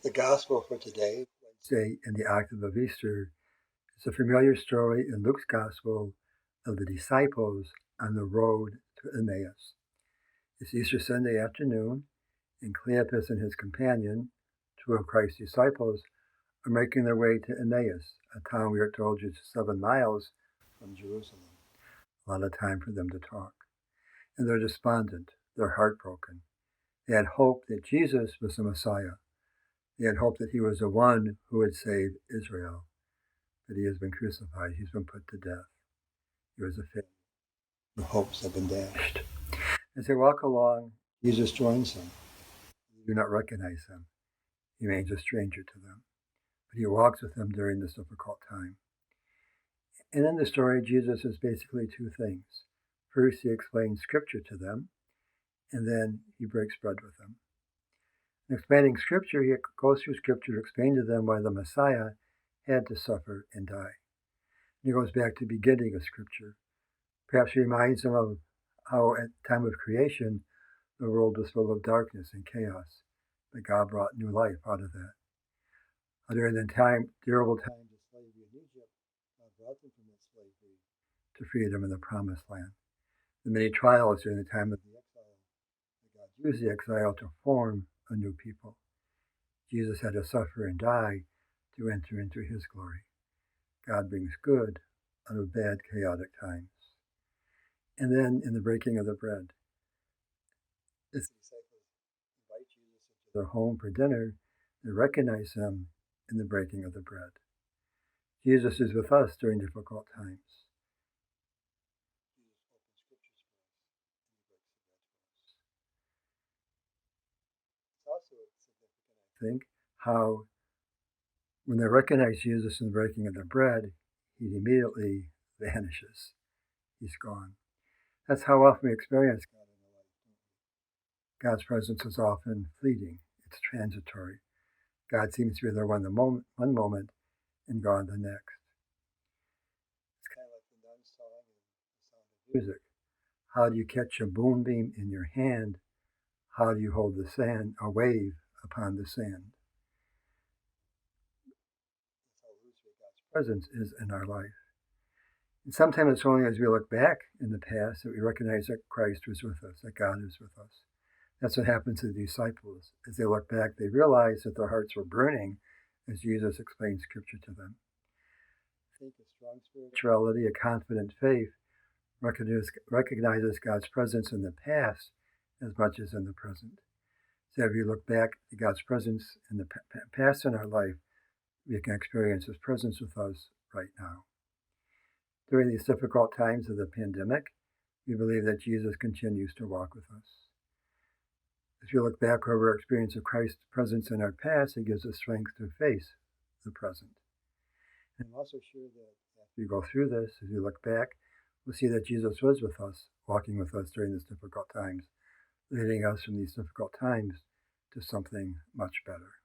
The Gospel for today, Wednesday in the Octave of Easter, is a familiar story in Luke's Gospel of the disciples on the road to Emmaus. It's Easter Sunday afternoon, and Cleopas and his companion, two of Christ's disciples, are making their way to Emmaus, a town we are told is 7 miles from Jerusalem. A lot of time for them to talk. And they're despondent, they're heartbroken. They had hoped that Jesus was the Messiah. They had hoped that he was the one who would save Israel. But he has been crucified. He's been put to death. He was a failure. The hopes have been dashed. As they walk along, Jesus joins them. They do not recognize him. He remains a stranger to them. But he walks with them during this difficult time. And in the story, Jesus is basically two things. First, he explains Scripture to them, and then he breaks bread with them. In explaining Scripture, he goes through Scripture to explain to them why the Messiah had to suffer and die. And he goes back to the beginning of Scripture. Perhaps he reminds them of how at the time of creation, the world was full of darkness and chaos, but God brought new life out of that. During the terrible times of slavery in Egypt, God brought them from that slavery to freedom in the Promised Land. The many trials during the time of the exile, God used the exile to form a new people. Jesus had to suffer and die to enter into his glory. God brings good out of bad, chaotic times. And then in the breaking of the bread, the disciples invite Jesus into their home for dinner. They recognize him in the breaking of the bread. Jesus is with us during difficult times. It's also significant, I think, how when they recognize Jesus in the breaking of the bread, he immediately vanishes. He's gone. That's how often we experience God in our life. God's presence is often fleeting. It's transitory. God seems to be there one moment and gone the next. It's kind of like the nun song in The Sound of Music. How do you catch a moonbeam in your hand? How do you hold the sand, a wave upon the sand? That's how loosely God's presence is in our life. And sometimes it's only as we look back in the past that we recognize that Christ was with us, that God is with us. That's what happens to the disciples. As they look back, they realize that their hearts were burning as Jesus explained Scripture to them. I think a strong spirituality, a confident faith, recognizes God's presence in the past as much as in the present. So if we look back at God's presence in the past in our life, we can experience his presence with us right now. During these difficult times of the pandemic, we believe that Jesus continues to walk with us. As we look back over our experience of Christ's presence in our past, it gives us strength to face the present. And I'm also sure that as we go through this, as we look back, we'll see that Jesus was with us, walking with us during these difficult times, leading us from these difficult times to something much better.